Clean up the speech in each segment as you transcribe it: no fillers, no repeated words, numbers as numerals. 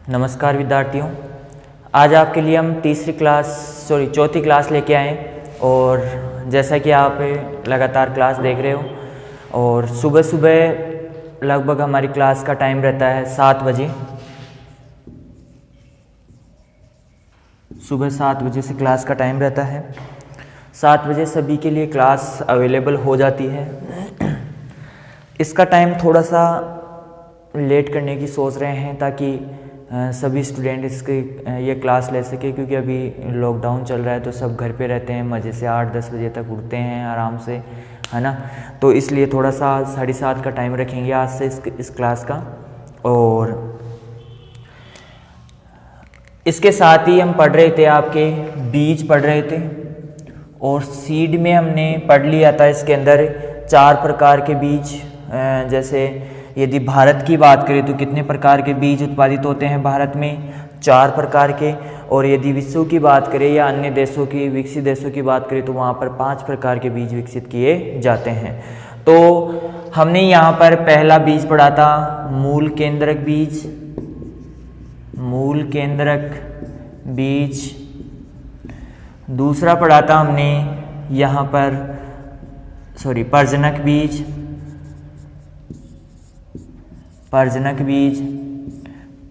नमस्कार विद्यार्थियों, आज आपके लिए हम चौथी क्लास लेके आए और जैसा कि आप लगातार क्लास देख रहे हो और सुबह सुबह लगभग हमारी क्लास का टाइम रहता है 7 बजे। सुबह 7 बजे से क्लास का टाइम रहता है। 7 बजे सभी के लिए क्लास अवेलेबल हो जाती है। इसका टाइम थोड़ा सा लेट करने की सोच रहे हैं ताकि सभी स्टूडेंट इसकी ये क्लास ले सके, क्योंकि अभी लॉकडाउन चल रहा है तो सब घर पे रहते हैं, मज़े से 8-10 बजे तक उठते हैं आराम से, है ना। तो इसलिए थोड़ा सा 7:30 का टाइम रखेंगे आज से इस क्लास का। और इसके साथ ही हम पढ़ रहे थे, आपके बीज पढ़ रहे थे और सीड में हमने पढ़ लिया था इसके अंदर 4 प्रकार के बीज। जैसे यदि भारत की बात करें तो कितने प्रकार के बीज उत्पादित होते हैं भारत में? 4 प्रकार के। और यदि विश्व की बात करें या अन्य देशों की, विकसित देशों की बात करें तो वहाँ पर 5 प्रकार के बीज विकसित किए जाते हैं। तो हमने यहाँ पर पहला बीज पढ़ा था मूल केंद्रक बीज। मूल केंद्रक बीज। दूसरा पढ़ा था हमने यहाँ पर प्रजनक बीज। प्रजनक बीज।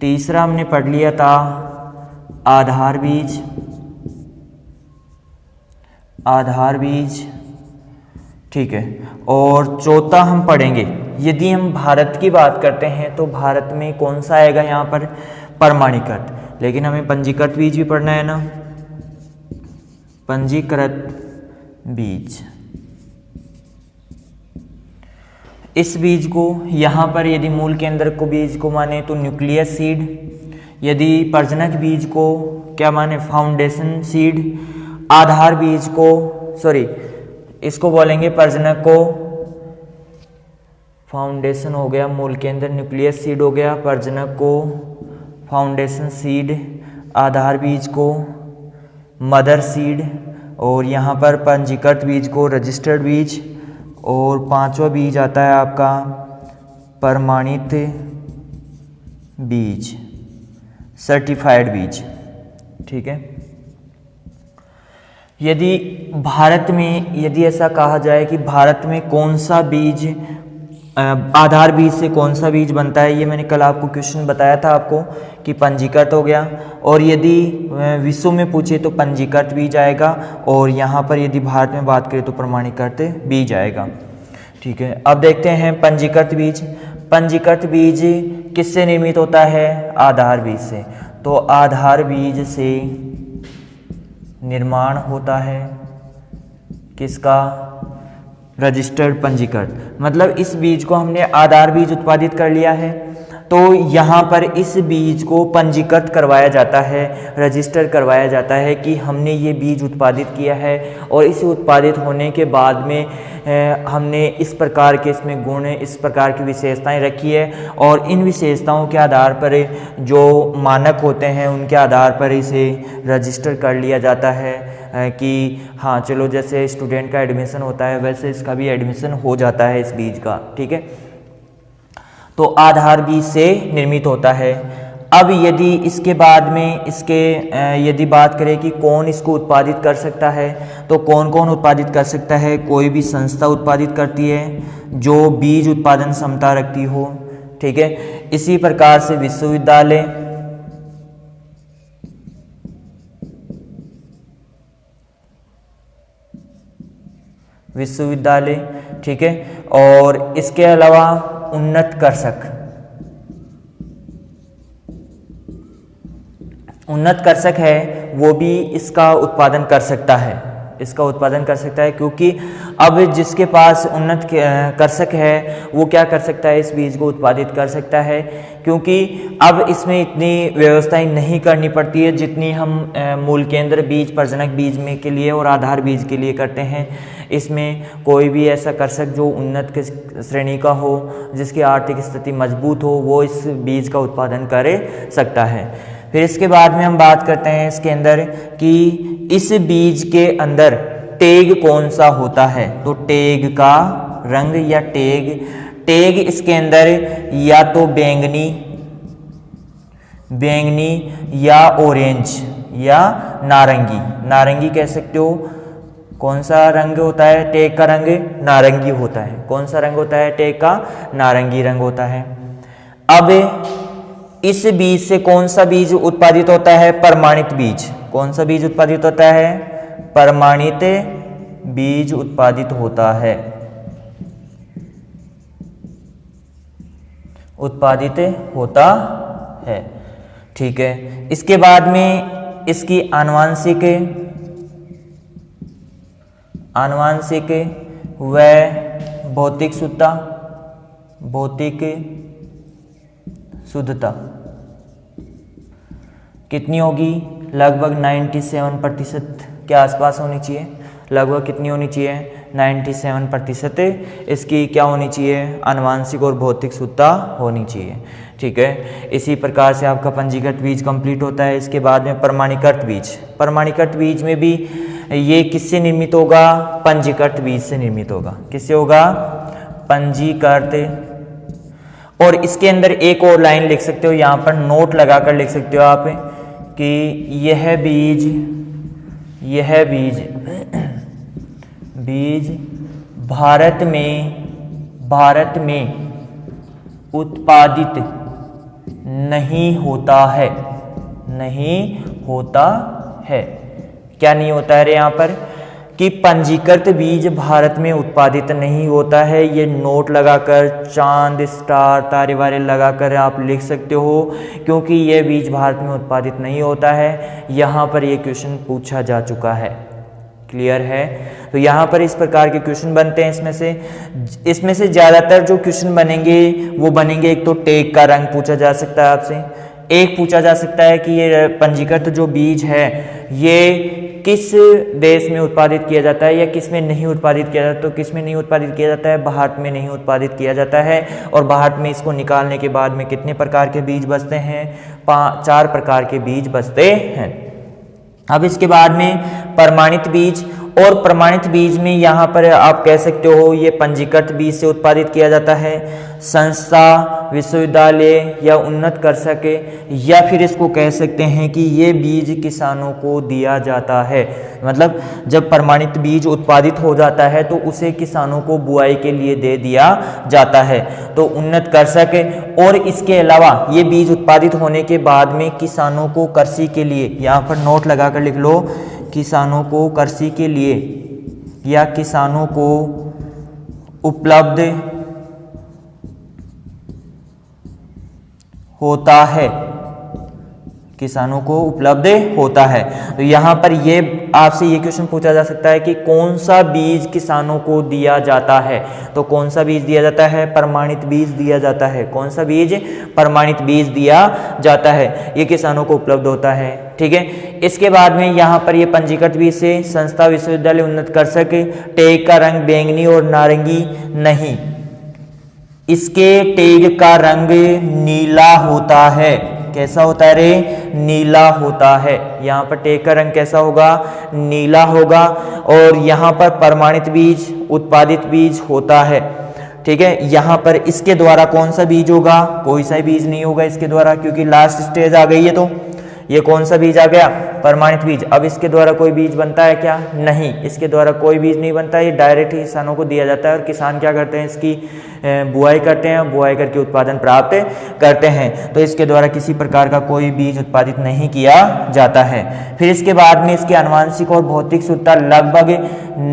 तीसरा हमने पढ़ लिया था आधार बीज। आधार बीज, ठीक है। और चौथा हम पढ़ेंगे, यदि हम भारत की बात करते हैं तो भारत में कौन सा आएगा यहाँ पर? प्रमाणीकृत। लेकिन हमें पंजीकृत बीज भी पढ़ना है ना, पंजीकृत बीज। इस बीज को यहाँ पर यदि मूल केंद्र को बीज को माने तो न्यूक्लियस सीड, यदि प्रजनक बीज को क्या माने? Foundation seed. आधार बीज को इसको बोलेंगे प्रजनक को फाउंडेशन हो गया, मूल केंद्र न्यूक्लियस सीड हो गया, प्रजनक को फाउंडेशन सीड, आधार बीज को मदर सीड, और यहाँ पर पंजीकृत बीज को रजिस्टर्ड बीज, और 5वां बीज आता है आपका प्रमाणित बीज, सर्टिफाइड बीज, ठीक है। यदि भारत में यदि ऐसा कहा जाए कि भारत में कौन सा बीज, आधार बीज से कौन सा बीज बनता है, ये मैंने कल आपको क्वेश्चन बताया था आपको कि पंजीकृत हो गया। और यदि विश्व में पूछे तो पंजीकृत बीज आएगा, और यहाँ पर यदि भारत में बात करें तो प्रमाणीकृत बीज आएगा, ठीक है। अब देखते हैं पंजीकृत बीज। पंजीकृत बीज किससे निर्मित होता है? आधार बीज से। तो आधार बीज से निर्माण होता है किसका? रजिस्टर्ड पंजीकृत। मतलब इस बीज को हमने आधार बीज उत्पादित कर लिया है, तो यहाँ पर इस बीज को पंजीकृत करवाया जाता है, रजिस्टर करवाया जाता है कि हमने ये बीज उत्पादित किया है, और इसे उत्पादित होने के बाद में हमने इस प्रकार के इसमें गुण, इस प्रकार की विशेषताएं रखी है, और इन विशेषताओं के आधार पर जो मानक होते हैं उनके आधार पर इसे रजिस्टर कर लिया जाता है कि हाँ चलो, जैसे स्टूडेंट का एडमिशन होता है वैसे इसका भी एडमिशन हो जाता है इस बीज का, ठीक है। तो आधार बीज से निर्मित होता है। अब यदि इसके बाद में यदि बात करें कि कौन इसको उत्पादित कर सकता है, तो कौन कौन उत्पादित कर सकता है? कोई भी संस्था उत्पादित करती है जो बीज उत्पादन क्षमता रखती हो, ठीक है। इसी प्रकार से विश्वविद्यालय, ठीक है। और इसके अलावा उन्नत कृषक है, वो भी इसका उत्पादन कर सकता है, क्योंकि अब जिसके पास उन्नत कृषक है वो क्या कर सकता है? इस बीज को उत्पादित कर सकता है, क्योंकि अब इसमें इतनी व्यवस्थाएं नहीं करनी पड़ती है जितनी हम मूल केंद्र बीज, प्रजनक बीज में के लिए और आधार बीज के लिए करते हैं। इसमें कोई भी ऐसा कृषक जो उन्नत श्रेणी का हो, जिसकी आर्थिक स्थिति मजबूत हो, वो इस बीज का उत्पादन कर सकता है। फिर इसके बाद में हम बात करते हैं इसके अंदर कि इस बीज के अंदर टेग कौन सा होता है। तो टेग का रंग या टेग इसके अंदर या तो बैंगनी बैंगनी या ऑरेंज या नारंगी, नारंगी कह सकते हो। कौन सा रंग होता है? टेक का रंग नारंगी होता है। कौन सा रंग होता है? टेक का नारंगी रंग होता है। अब इस बीज से कौन सा बीज उत्पादित होता है? प्रमाणित बीज। कौन सा बीज उत्पादित होता है? प्रमाणित बीज उत्पादित होता है, उत्पादित होता है। ठीक है, इसके बाद में इसकी आनुवांशिक व भौतिक शुद्धता, भौतिक शुद्धता कितनी होगी? लगभग 97% के आसपास होनी चाहिए। लगभग कितनी होनी चाहिए? 97% इसकी क्या होनी चाहिए? आनुवांशिक और भौतिक शुद्धता होनी चाहिए। ठीक है, इसी प्रकार से आपका पंजीकृत बीज कंप्लीट होता है। इसके बाद में प्रमाणीकृत बीज। प्रमाणीकृत बीज में भी ये किससे निर्मित होगा? पंजीकृत बीज से निर्मित होगा। किससे होगा? पंजीकृत। और इसके अंदर एक और लाइन लिख सकते हो, यहाँ पर नोट लगाकर लिख सकते हो आप कि यह बीज भारत में उत्पादित नहीं होता है, नहीं होता है। क्या नहीं होता है यहाँ पर? कि पंजीकृत बीज भारत में उत्पादित नहीं होता है। ये नोट लगाकर, चांद, स्टार, तारे वारे लगाकर आप लिख सकते हो, क्योंकि ये बीज भारत में उत्पादित नहीं होता है। यहाँ पर ये क्वेश्चन पूछा जा चुका है। क्लियर है? तो यहाँ पर इस प्रकार के क्वेश्चन बनते हैं। इसमें से ज़्यादातर जो क्वेश्चन बनेंगे वो बनेंगे, एक तो टेक का रंग पूछा जा सकता है आपसे, एक पूछा जा सकता है कि ये पंजीकृत जो बीज है ये किस देश में उत्पादित किया जाता है या किस में नहीं उत्पादित किया जाता है। तो किस में नहीं उत्पादित किया जाता है? भारत में नहीं उत्पादित किया जाता है। और भारत में इसको निकालने के बाद में कितने प्रकार के बीज बचते हैं? 4 प्रकार के बीज बचते हैं। अब इसके बाद में प्रमाणित बीज। और प्रमाणित बीज में यहाँ पर आप कह सकते हो ये पंजीकृत बीज से उत्पादित किया जाता है। संस्था, विश्वविद्यालय या उन्नत कृषक, या फिर इसको कह सकते हैं कि ये बीज किसानों को दिया जाता है। मतलब जब प्रमाणित बीज उत्पादित हो जाता है तो उसे किसानों को बुआई के लिए दे दिया जाता है। तो उन्नत कृषक, और इसके अलावा ये बीज उत्पादित होने के बाद में किसानों को कृषि के लिए, यहाँ पर नोट लगाकर लिख लो, किसानों को कृषि के लिए या किसानों को उपलब्ध होता है, किसानों को उपलब्ध होता है। तो यहाँ पर ये आपसे ये क्वेश्चन पूछा जा सकता है कि कौन सा बीज किसानों को दिया जाता है। तो कौन सा बीज दिया जाता है? प्रमाणित बीज दिया जाता है। कौन सा बीज? प्रमाणित बीज दिया जाता है, ये किसानों को उपलब्ध होता है। ठीक है, इसके बाद में यहाँ पर ये पंजीकृत बीज से संस्था, विश्वविद्यालय, उन्नत कृषक, टेग का रंग बैंगनी और नारंगी नहीं, इसके टेग का रंग नीला होता है। कैसा होता है रे? नीला होता है। यहाँ पर टेग का रंग कैसा होगा? नीला होगा। और यहाँ पर प्रमाणित बीज, उत्पादित बीज होता है। ठीक है, यहाँ पर इसके द्वारा कौन सा बीज होगा? कोई सा बीज नहीं होगा इसके द्वारा, क्योंकि लास्ट स्टेज आ गई है। तो ये कौन सा बीज आ गया? प्रमाणित बीज। अब इसके द्वारा कोई बीज बनता है क्या? नहीं, इसके द्वारा कोई बीज नहीं बनता। ये डायरेक्ट ही किसानों को दिया जाता है और किसान क्या करते हैं? इसकी बुआई करते हैं, बुआई करके उत्पादन प्राप्त करते हैं। तो इसके द्वारा किसी प्रकार का कोई बीज उत्पादित नहीं किया जाता है। फिर इसके बाद में इसकी आनुवंशिक और भौतिक शुद्धता लगभग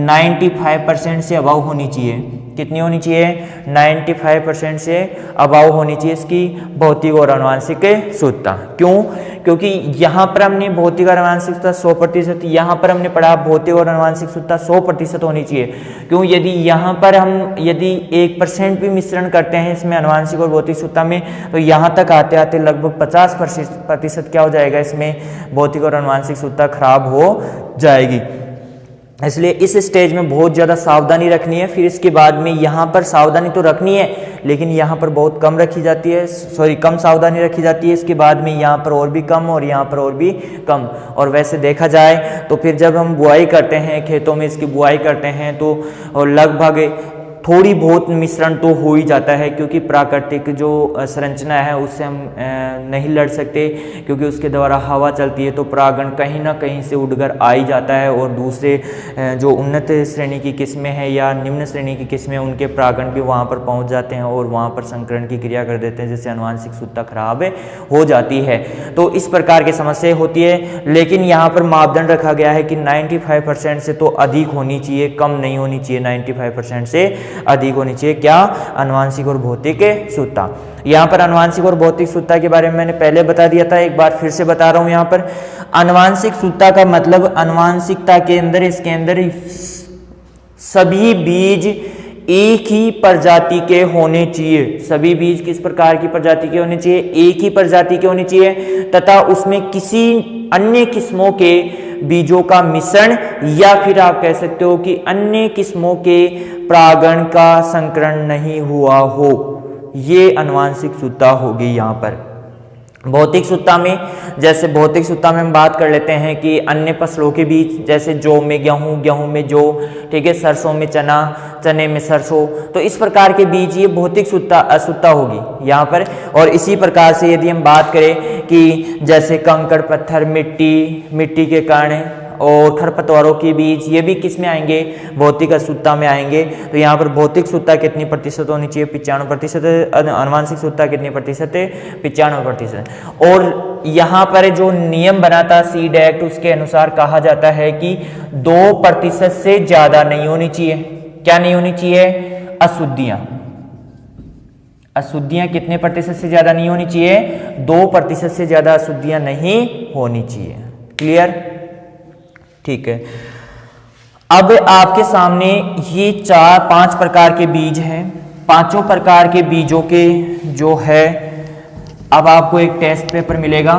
95% से अबव होनी चाहिए। कितनी होनी चाहिए? 95% से अबव होनी चाहिए इसकी भौतिक और आनुवंशिक शुद्धता। क्यों? क्योंकि यहाँ पर हमने भौतिक और आनुवंशिक शुद्धता 100%, यहाँ पर हमने पढ़ा भौतिक और आनुवंशिक शुद्धता 100% होनी चाहिए। क्यों? यदि यहाँ पर हम यदि 1% भी मिश्रण करते हैं इसमें आनुवंशिक और भौतिक शुद्धता में, तो यहाँ तक आते आते लगभग 50% क्या हो जाएगा? इसमें भौतिक और आनुवंशिक शुद्धता खराब हो जाएगी। इसलिए इस स्टेज में बहुत ज़्यादा सावधानी रखनी है। फिर इसके बाद में यहाँ पर सावधानी तो रखनी है, लेकिन यहाँ पर बहुत कम रखी जाती है, कम सावधानी रखी जाती है। इसके बाद में यहाँ पर और भी कम और यहाँ पर और भी कम। और वैसे देखा जाए तो फिर जब हम बुआई करते हैं, खेतों में इसकी बुआई करते हैं, तो लगभग थोड़ी बहुत मिश्रण तो हो ही जाता है, क्योंकि प्राकृतिक जो संरचना है उससे हम नहीं लड़ सकते, क्योंकि उसके द्वारा हवा चलती है तो परागण कहीं ना कहीं से उड़कर आ ही जाता है, और दूसरे जो उन्नत श्रेणी की किस्में हैं या निम्न श्रेणी की किस्में, उनके परागण भी वहाँ पर पहुँच जाते हैं और वहाँ पर संकरण की क्रिया कर देते हैं, जिससे आनुवंशिक शुद्धता खराब हो जाती है। तो इस प्रकार की समस्या होती है, लेकिन यहाँ पर मापदंड रखा गया है कि 95% से तो अधिक होनी चाहिए, कम नहीं होनी चाहिए, 95% से अधिक होनी चाहिए। क्या? आनुवंशिक और भौतिक शुद्धता। यहाँ पर आनुवंशिक और भौतिक शुद्धता के बारे में मैंने पहले बता दिया था, एक बार फिर से बता रहा हूँ। यहाँ पर आनुवंशिक शुद्धता का मतलब आनुवंशिकता के अंदर, इसके अंदर सभी बीज एक ही प्रजाति के होने चाहिए। सभी बीज किस प्रकार की प्रजाति के होने चाहिए? एक ही प्रजाति के होने चाहिए, तथा उसमें किसी अन्य किस्मों के बीजों का मिश्रण या फिर आप कह सकते हो कि अन्य किस्मों के परागण का संकरण नहीं हुआ हो। ये आनुवंशिक शुद्धता होगी। यहाँ पर भौतिक शुद्धता में, जैसे भौतिक शुद्धता में हम बात कर लेते हैं कि अन्य फसलों के बीच, जैसे जौ में गेहूं, गेहूं में जौ, ठीक है, सरसों में चना, चने में सरसों, तो इस प्रकार के बीज ये भौतिक शुद्धता अशुद्धता होगी यहाँ पर। और इसी प्रकार से यदि हम बात करें कि जैसे कंकड़, पत्थर, मिट्टी के कारण और खरपतवारों के बीज, ये भी किस में आएंगे? भौतिक अशुद्धता में आएंगे। तो यहाँ पर भौतिक शुद्धता कितनी प्रतिशत होनी चाहिए? 95%। आनुवंशिक शुद्धता कितनी प्रतिशत है? 95%। और यहाँ पर जो नियम बना था सीड एक्ट, उसके अनुसार कहा जाता है कि 2% से ज्यादा नहीं होनी चाहिए। क्या नहीं होनी चाहिए? अशुद्धियां। अशुद्धियां कितने प्रतिशत से ज्यादा नहीं होनी चाहिए? 2% से ज्यादा अशुद्धियां नहीं होनी चाहिए। क्लियर? ठीक है। अब आपके सामने ये 4-5 प्रकार के बीज हैं। पांचों प्रकार के बीजों के जो है, अब आपको एक टेस्ट पेपर मिलेगा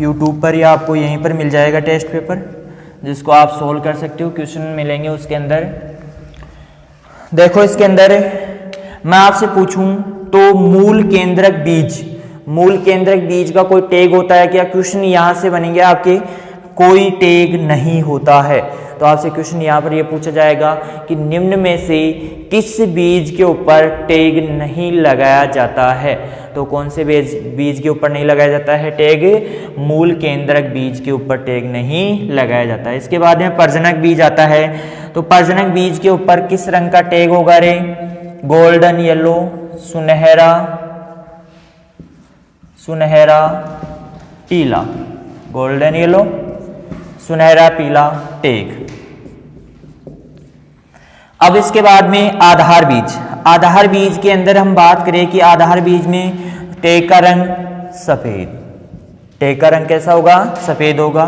YouTube पर, या आपको यहीं पर मिल जाएगा टेस्ट पेपर, जिसको आप सोल्व कर सकते हो। क्वेश्चन मिलेंगे उसके अंदर। देखो इसके अंदर मैं आपसे पूछूं तो मूल केंद्रक बीज, मूल केंद्रक बीज का कोई टैग होता है क्या? क्वेश्चन यहां से बनेंगे आपके, कोई टैग नहीं होता है। तो आपसे क्वेश्चन यहाँ पर ये पूछा जाएगा कि निम्न में से किस बीज के ऊपर टैग नहीं लगाया जाता है? तो कौन से बीज के ऊपर नहीं लगाया जाता है टैग? मूल केंद्रक बीज के ऊपर टैग नहीं लगाया जाता है। इसके बाद में प्रजनक बीज आता है। तो प्रजनक बीज के ऊपर किस रंग का टैग होगा रे? गोल्डन येलो, सुनहरा पीला, गोल्डन येलो, सुनहरा पीला टैग। अब इसके बाद में आधार बीज। आधार बीज के अंदर हम बात करें कि आधार बीज में टैग का रंग सफेद, टैग का रंग कैसा होगा? सफेद होगा।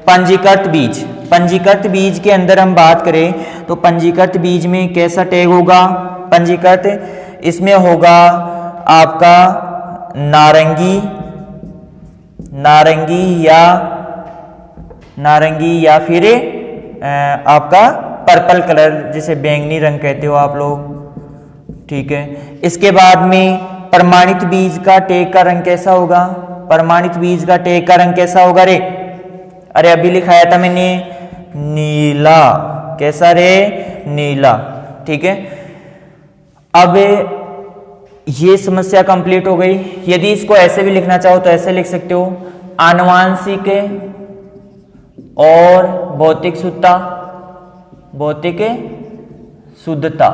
पंजीकृत बीज, पंजीकृत बीज के अंदर हम बात करें तो पंजीकृत बीज में कैसा टैग होगा? पंजीकृत इसमें होगा आपका नारंगी या फिर आपका पर्पल कलर, जिसे बैंगनी रंग कहते हो आप लोग, ठीक है। इसके बाद में प्रमाणित बीज का टैग का रंग कैसा होगा? प्रमाणित बीज का टैग का रंग कैसा होगा रे? अरे अभी लिखाया था मैंने, नीला। कैसा रे? नीला, ठीक है। अब ये समस्या कंप्लीट हो गई। यदि इसको ऐसे भी लिखना चाहो तो ऐसे लिख सकते हो, आनुवंशिक और भौतिक शुद्धता, भौतिक शुद्धता।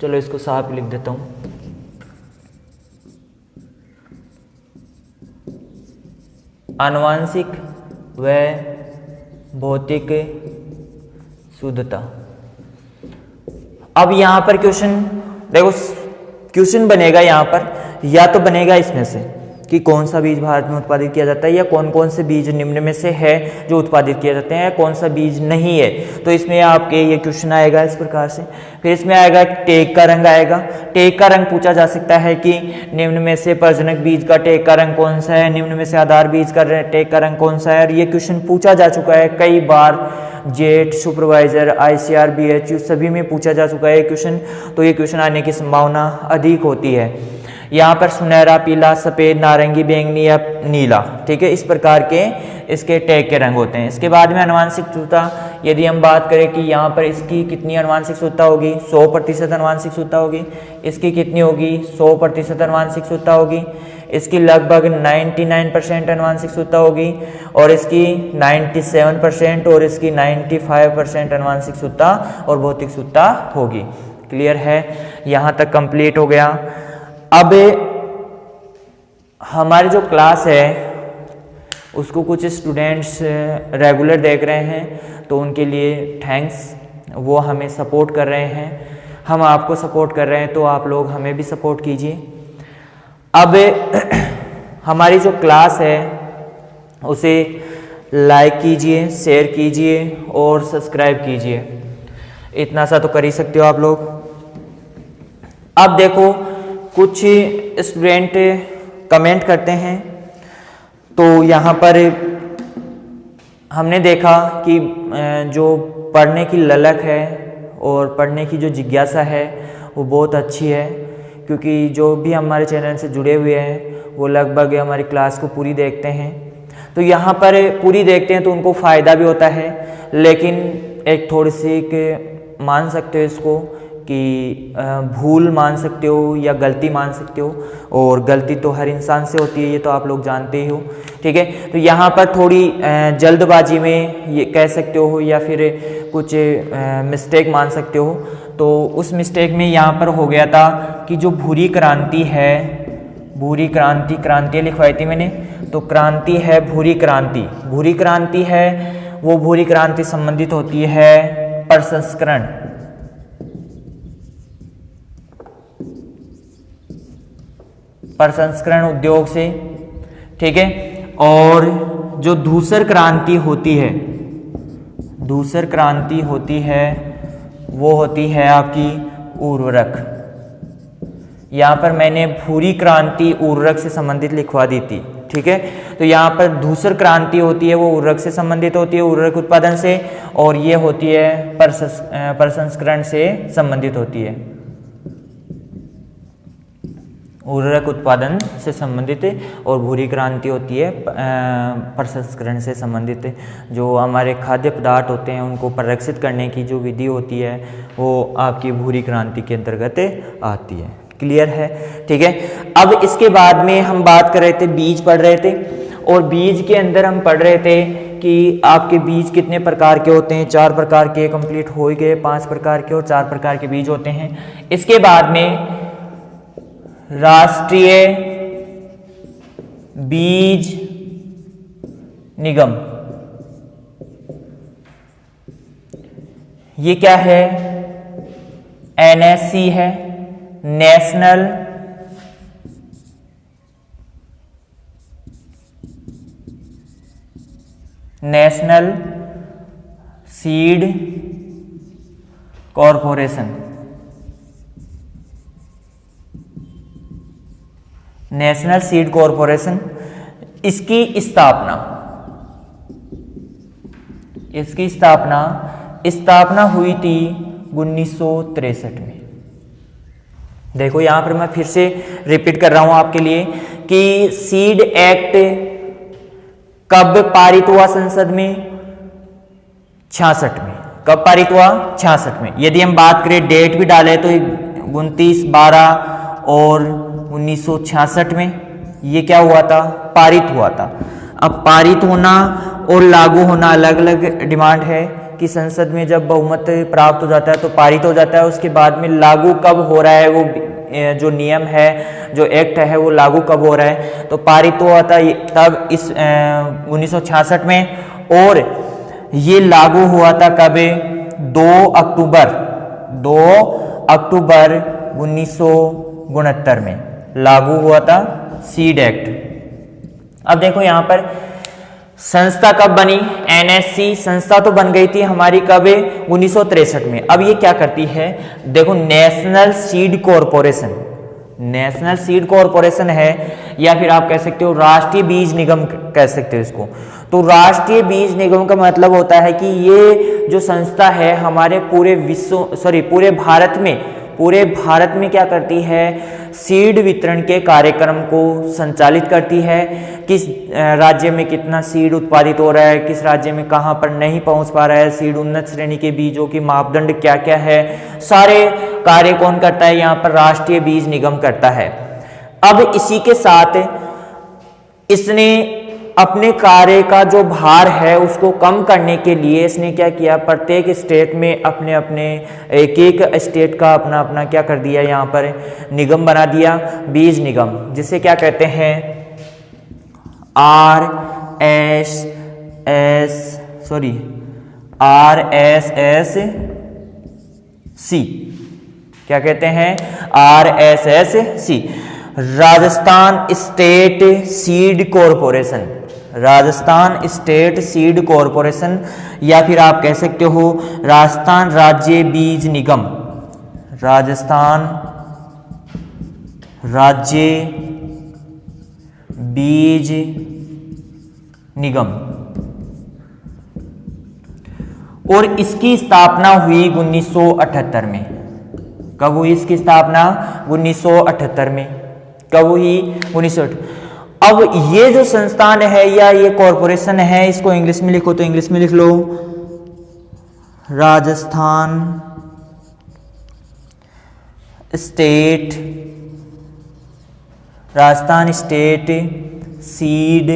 चलो इसको साफ लिख देता हूं। आनुवंशिक व भौतिक शुद्धता। अब यहां पर क्वेश्चन देखो, क्वेश्चन बनेगा यहां पर, या तो बनेगा इसमें से कि कौन सा बीज भारत में उत्पादित किया जाता है, या कौन कौन से बीज निम्न में से है जो उत्पादित किए जाते हैं, कौन सा बीज नहीं है। तो इसमें आपके ये क्वेश्चन आएगा इस प्रकार से। फिर इसमें आएगा टैग का रंग आएगा। टैग का रंग पूछा जा सकता है कि निम्न में से प्रजनक बीज का टैग का रंग कौन सा है, निम्न में से आधार बीज का टैग का रंग कौन सा है। और ये क्वेश्चन पूछा जा चुका है कई बार, जेट, सुपरवाइजर, ICR, BHU सभी में पूछा जा चुका है क्वेश्चन। तो ये क्वेश्चन आने की संभावना अधिक होती है। यहाँ पर सुनहरा, पीला, सफ़ेद, नारंगी, बैंगनी या नीला, ठीक है, इस प्रकार के इसके टैग के रंग होते हैं। इसके बाद में अनुवांशिक शुद्धता, यदि हम बात करें कि यहाँ पर इसकी कितनी अनुवांशिक शुद्धता होगी, 100% अनुवांशिक शुद्धता होगी। इसकी कितनी होगी, 100% अनुवांशिक शुद्धता होगी। इसकी लगभग 99% अनुवांशिक शुद्धता होगी और इसकी 97% और इसकी 95% अनुवांशिक शुद्धता और भौतिक शुद्धता होगी। क्लियर है, यहाँ तक कंप्लीट हो गया। अब हमारी जो क्लास है उसको कुछ स्टूडेंट्स रेगुलर देख रहे हैं, तो उनके लिए थैंक्स, वो हमें सपोर्ट कर रहे हैं, हम आपको सपोर्ट कर रहे हैं, तो आप लोग हमें भी सपोर्ट कीजिए। अब हमारी जो क्लास है उसे लाइक कीजिए, शेयर कीजिए और सब्सक्राइब कीजिए, इतना सा तो कर ही सकते हो आप लोग। अब देखो, कुछ स्टूडेंट कमेंट करते हैं, तो यहाँ पर हमने देखा कि जो पढ़ने की ललक है और पढ़ने की जो जिज्ञासा है वो बहुत अच्छी है, क्योंकि जो भी हमारे चैनल से जुड़े हुए हैं वो लगभग हमारी क्लास को पूरी देखते हैं। तो यहाँ पर पूरी देखते हैं तो उनको फ़ायदा भी होता है, लेकिन एक थोड़ी सी मान सकते हो इसको कि भूल मान सकते हो या गलती मान सकते हो, और गलती तो हर इंसान से होती है, ये तो आप लोग जानते ही हो, ठीक है। तो यहाँ पर थोड़ी जल्दबाजी में ये कह सकते हो या फिर कुछ मिस्टेक मान सकते हो। तो उस मिस्टेक में यहाँ पर हो गया था कि जो भूरी क्रांति है, भूरी क्रांति, क्रांतियाँ लिखवाई थी मैंने, तो क्रांति है भूरी क्रांति, भूरी क्रांति है वो भूरी क्रांति संबंधित होती है प्रसंस्करण, प्रसंस्करण उद्योग से, ठीक है। और जो धूसर क्रांति होती है, धूसर क्रांति होती है वो होती है आपकी उर्वरक। यहाँ पर मैंने भूरी क्रांति उर्वरक से संबंधित लिखवा दी थी, ठीक है। तो यहाँ पर धूसर क्रांति होती है वो उर्वरक से संबंधित होती है, उर्वरक उत्पादन से, और ये होती है प्रसंस्करण से संबंधित होती है, उर्वरक उत्पादन से संबंधित, और भूरी क्रांति होती है प्रसंस्करण से संबंधित। जो हमारे खाद्य पदार्थ होते हैं उनको परिरक्षित करने की जो विधि होती है वो आपकी भूरी क्रांति के अंतर्गत आती है। क्लियर है, ठीक है। अब इसके बाद में हम बात कर रहे थे, बीज पढ़ रहे थे, और बीज के अंदर हम पढ़ रहे थे कि आपके बीज कितने प्रकार के होते हैं। 4 प्रकार के कंप्लीट हो गए, 5 प्रकार के और 4 प्रकार के बीज होते हैं। इसके बाद में राष्ट्रीय बीज निगम, ये क्या है, NSC है, national seed corporation, national seed corporation. इसकी स्थापना हुई थी 1963 में। देखो यहाँ पर मैं फिर से रिपीट कर रहा हूं आपके लिए कि सीड एक्ट कब पारित हुआ संसद में, 66 में। कब पारित हुआ, 66 में। यदि हम बात करें, डेट भी डाले तो 29/12 और 1966 में ये क्या हुआ था, पारित हुआ था। अब पारित होना और लागू होना अलग अलग डिमांड है कि संसद में जब बहुमत प्राप्त हो जाता है तो पारित हो जाता है, उसके बाद में लागू कब हो रहा है, वो जो नियम है, जो एक्ट है वो लागू कब हो रहा है। तो पारित हुआ था तब इस 1966 में, और ये लागू हुआ था कब, 2 अक्टूबर 1969 में लागू हुआ था सीड एक्ट। अब देखो यहाँ पर संस्था कब बनी, NSC संस्था तो बन गई थी हमारी कब, 1963 में। अब ये क्या करती है, देखो national seed corporation, national seed corporation है, या फिर आप कह सकते हो राष्ट्रीय बीज निगम कह सकते हो इसको। तो राष्ट्रीय बीज निगम का मतलब होता है कि ये जो संस्था है हमारे पूरे भारत पूरे भारत में क्या करती है, सीड वितरण के कार्यक्रम को संचालित करती है। किस राज्य में कितना सीड उत्पादित हो रहा है, किस राज्य में कहाँ पर नहीं पहुँच पा रहा है सीड, उन्नत श्रेणी के बीजों की मापदंड क्या क्या है, सारे कार्य कौन करता है, यहाँ पर राष्ट्रीय बीज निगम करता है। अब इसी के साथ इसने अपने कार्य का जो भार है उसको कम करने के लिए इसने क्या किया, प्रत्येक स्टेट में अपने अपने एक एक स्टेट का अपना अपना क्या कर दिया, यहाँ पर निगम बना दिया, बीज निगम, जिसे क्या कहते हैं RSSC, क्या कहते हैं RSSC, Rajasthan state seed corporation, Rajasthan state seed corporation, या फिर आप कह सकते हो राजस्थान राज्य बीज निगम, राजस्थान राज्य बीज निगम। और इसकी स्थापना हुई 1978 में। कब हुई इसकी स्थापना? 1978 में। कब हुई? 1978। अब ये जो संस्थान है या ये कॉरपोरेशन है, इसको इंग्लिश में लिखो तो इंग्लिश में लिख लो राजस्थान स्टेट सीड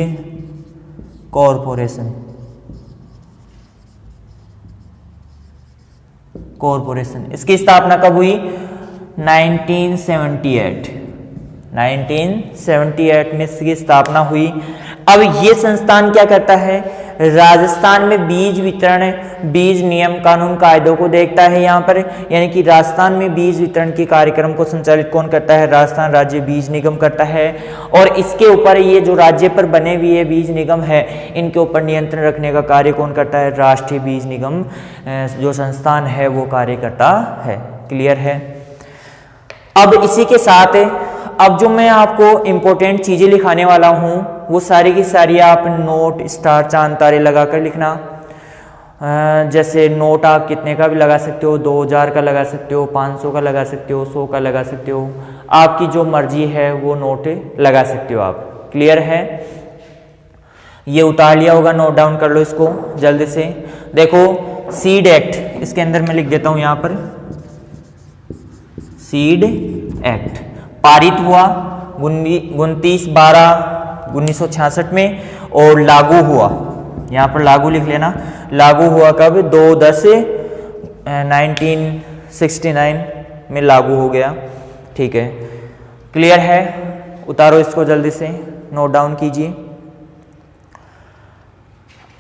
कॉरपोरेशन। इसकी स्थापना कब हुई? 1978 में इसकी स्थापना हुई। अब ये संस्थान क्या करता है? राजस्थान में बीज वितरण, बीज नियम कानून कायदों को देखता है यहाँ पर, यानी कि राजस्थान में बीज वितरण के कार्यक्रम को संचालित कौन करता है? राजस्थान राज्य बीज निगम करता है। और इसके ऊपर ये जो राज्य पर बने हुए बीज निगम है, इनके ऊपर नियंत्रण रखने का कार्य कौन करता है? राष्ट्रीय बीज निगम जो संस्थान है वो कार्य करता है। क्लियर है? अब इसी के साथ अब जो मैं आपको इंपॉर्टेंट चीजें लिखाने वाला हूं वो सारी की सारी आप नोट स्टार चांद तारे लगाकर लिखना। जैसे नोट आप कितने का भी लगा सकते हो, 2000 का लगा सकते हो, 500 का लगा सकते हो, 100 का लगा सकते हो, आपकी जो मर्जी है वो नोट लगा सकते हो आप। क्लियर है? ये उतार लिया होगा, नोट डाउन कर लो इसको जल्दी से। देखो सीड एक्ट, इसके अंदर मैं लिख देता हूं यहां पर, सीड एक्ट पारित हुआ 29/12/1966 में और लागू हुआ, यहाँ पर लागू लिख लेना, लागू हुआ कब? 2/10/1969 में लागू हो गया। ठीक है, क्लियर है? उतारो इसको जल्दी से, नोट डाउन कीजिए।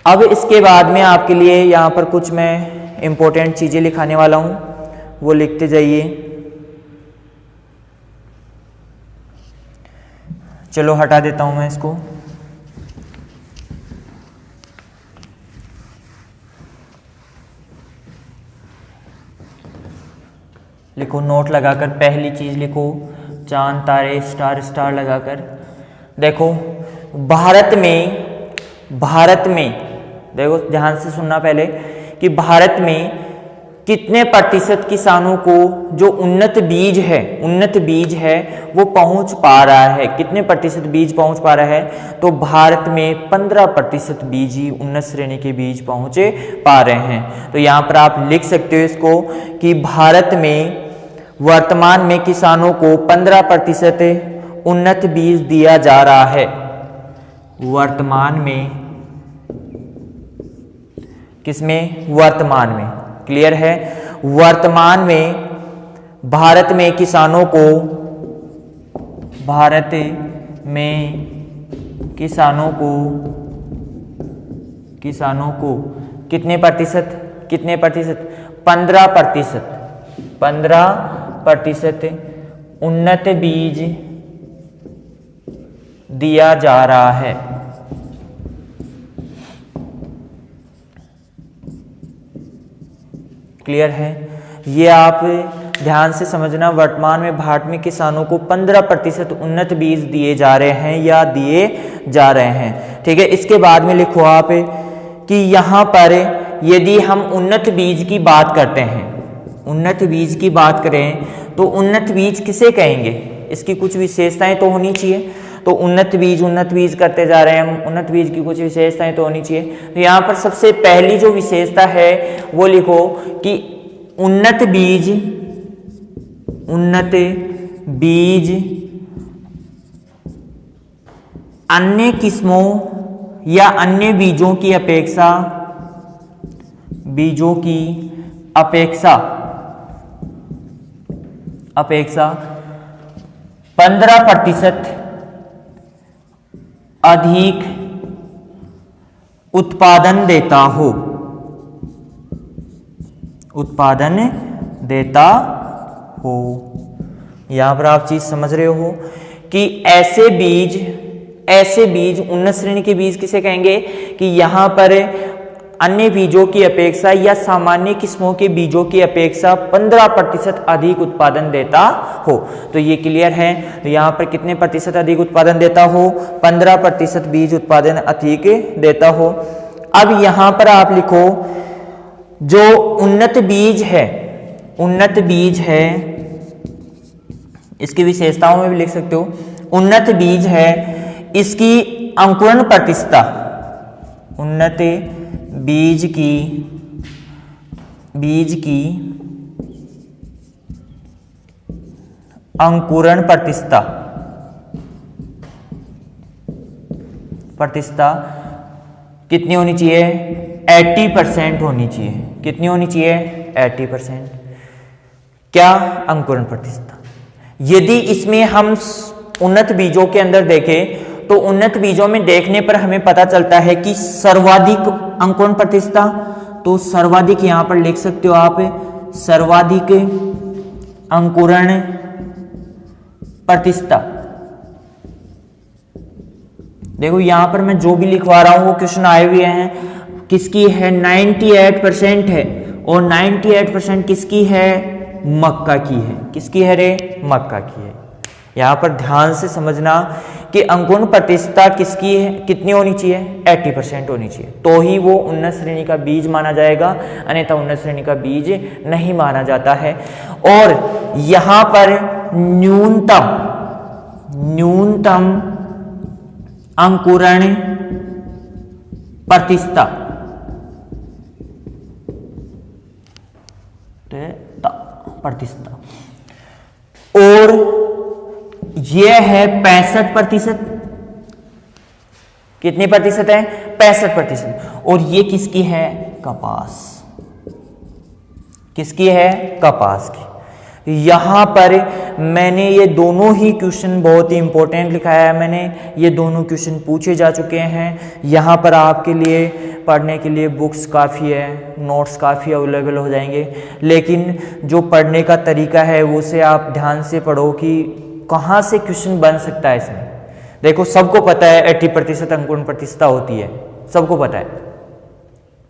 अब इसके बाद में आपके लिए यहाँ पर कुछ मैं इंपॉर्टेंट चीज़ें लिखाने वाला हूँ, वो लिखते जाइए। चलो हटा देता हूं मैं इसको। लिखो नोट लगाकर, पहली चीज लिखो चांद तारे स्टार स्टार लगाकर। देखो भारत में देखो ध्यान से सुनना पहले कि भारत में कितने प्रतिशत किसानों को जो उन्नत बीज है वो पहुंच पा रहा है? कितने प्रतिशत बीज पहुंच पा रहा है? तो भारत में 15% बीज ही उन्नत श्रेणी के बीज पहुंचे पा रहे हैं। तो यहाँ पर आप लिख सकते हो इसको कि भारत में वर्तमान में किसानों को 15% उन्नत बीज दिया जा रहा है। वर्तमान में किसमें? वर्तमान में। क्लियर है? वर्तमान में भारत में किसानों को कितने प्रतिशत? 15% उन्नत बीज दिया जा रहा है। क्लियर है? ये आप ध्यान से समझना, वर्तमान में भारत में किसानों को 15% उन्नत बीज दिए जा रहे हैं या दिए जा रहे हैं। ठीक है, इसके बाद में लिखो आप कि यहाँ पर यदि हम उन्नत बीज की बात करते हैं, उन्नत बीज की बात करें तो उन्नत बीज किसे कहेंगे, इसकी कुछ विशेषताएं तो होनी चाहिए। तो उन्नत बीज करते जा रहे हैं हम, उन्नत बीज की कुछ विशेषताएं तो होनी चाहिए। तो यहाँ पर सबसे पहली जो विशेषता है वो लिखो कि उन्नत बीज अन्य किस्मों या अन्य बीजों की अपेक्षा 15% अधिक उत्पादन देता हो, यहां पर आप चीज समझ रहे हो कि ऐसे बीज उन्नत श्रेणी के बीज किसे कहेंगे कि यहां पर अन्य बीजों की अपेक्षा या सामान्य किस्मों के बीजों की अपेक्षा 15% अधिक उत्पादन देता हो। तो ये क्लियर है। तो यहाँ पर कितने प्रतिशत अधिक उत्पादन देता हो, 15% बीज उत्पादन अधिक देता हो। अब यहाँ पर आप लिखो जो उन्नत बीज है इसकी विशेषताओं में भी लिख सकते हो। उन्नत बीज है, इसकी अंकुरण प्रतिशतता, उन्नत बीज की अंकुरण प्रतिशतता कितनी होनी चाहिए, 80% होनी चाहिए। कितनी होनी चाहिए, 80%। क्या अंकुरण प्रतिशतता। यदि इसमें हम उन्नत बीजों के अंदर देखें तो उन्नत बीजों में देखने पर हमें पता चलता है कि सर्वाधिक अंकुरण प्रतिशतता, तो सर्वाधिक यहां पर लिख सकते हो आप, सर्वाधिक अंकुरण प्रतिशतता। देखो यहां पर मैं जो भी लिखवा रहा हूं वो क्वेश्चन आए हुए हैं, किसकी है, 98% है। और 98% किसकी है, मक्का की है। किसकी है रे, मक्का की है। यहां पर ध्यान से समझना कि अंकुरण प्रतिशतता किसकी है, कितनी होनी चाहिए, 80% होनी चाहिए, तो ही वो उन्नत श्रेणी का बीज माना जाएगा, अन्यथा उन्नत श्रेणी का बीज नहीं माना जाता है। और यहां पर न्यूनतम अंकुरण प्रतिशतता और यह है 65%। कितनी प्रतिशत है, 65%। और ये किसकी है, कपास। किसकी है, कपास की। यहां पर मैंने ये दोनों ही क्वेश्चन बहुत ही इंपॉर्टेंट लिखाया है, मैंने ये दोनों क्वेश्चन पूछे जा चुके हैं। यहां पर आपके लिए पढ़ने के लिए बुक्स काफ़ी है, नोट्स काफ़ी अवेलेबल हो जाएंगे, लेकिन जो पढ़ने का तरीका है वो से आप ध्यान से पढ़ो कि कहाँ से क्वेश्चन बन सकता है इसमें। देखो सबको पता है 80% अंकुरण प्रतिशतता होती है, सबको पता है,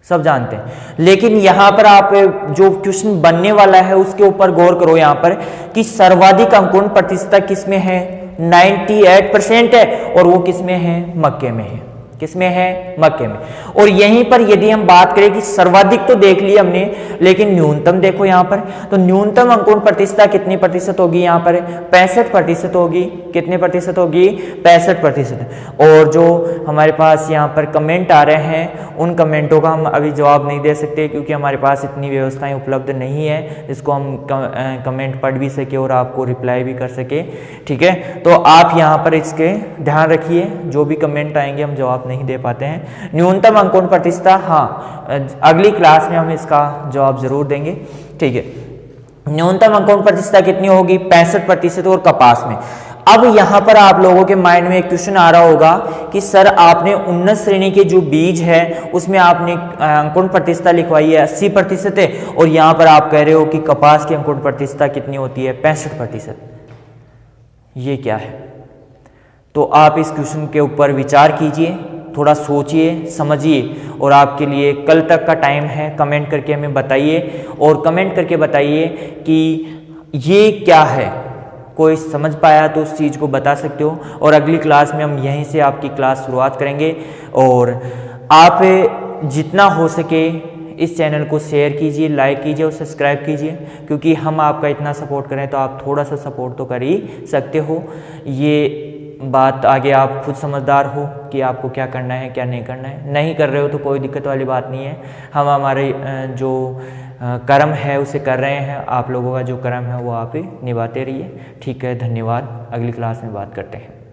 सब जानते हैं, लेकिन यहां पर आप जो क्वेश्चन बनने वाला है उसके ऊपर गौर करो यहां पर कि सर्वाधिक अंकुरण प्रतिशतता किसमें है, 98% है, और वो किसमें है, मक्के में है। किसमें है, मक्के में। और यहीं पर यदि हम बात करें कि सर्वाधिक तो देख लिया हमने, लेकिन न्यूनतम देखो यहां पर, तो न्यूनतम अंकुरण प्रतिशतता कितनी प्रतिशत होगी, यहां पर 65% होगी। कितने प्रतिशत होगी, 65%। और जो हमारे पास यहां पर कमेंट आ रहे हैं उन कमेंटों का हम अभी जवाब नहीं दे सकते, क्योंकि हमारे पास इतनी व्यवस्थाएं उपलब्ध नहीं है जिसको हम कमेंट पढ़ भी सके और आपको रिप्लाई भी कर सके। ठीक है, तो आप यहां पर इसके ध्यान रखिए, जो भी कमेंट आएंगे हम जवाब नहीं दे पाते हैं। न्यूनतम अंकुरण प्रतिशतता, हाँ अगली क्लास में हम इसका जवाब जरूर देंगे। ठीक है, न्यूनतम अंकुरण प्रतिशतता कितनी होगी, 65%। और कपास में, अब यहां पर आप लोगों के माइंड में एक क्वेश्चन आ रहा होगा कि सर आपने उन्नत श्रेणी के जो बीज है उसमें आपने अंकुरण प्रतिशतता लिखवाई है 80% है, और यहां पर आप कह रहे हो कि कपास की अंकुरण प्रतिशतता कितनी होती है, 65%। ये क्या है? तो आप इस क्वेश्चन के ऊपर विचार कीजिए, थोड़ा सोचिए समझिए, और आपके लिए कल तक का टाइम है। कमेंट करके हमें बताइए, और कमेंट करके बताइए कि ये क्या है। कोई समझ पाया तो उस चीज़ को बता सकते हो, और अगली क्लास में हम यहीं से आपकी क्लास शुरुआत करेंगे। और आप जितना हो सके इस चैनल को शेयर कीजिए, लाइक कीजिए और सब्सक्राइब कीजिए, क्योंकि हम आपका इतना सपोर्ट करें तो आप थोड़ा सा सपोर्ट तो कर ही सकते हो। ये बात आगे आप खुद समझदार हो कि आपको क्या करना है क्या नहीं करना है। नहीं कर रहे हो तो कोई दिक्कत वाली बात नहीं है, हम हमारे जो कर्म है उसे कर रहे हैं, आप लोगों का जो कर्म है वो आप ही निभाते रहिए। ठीक है, धन्यवाद। अगली क्लास में बात करते हैं।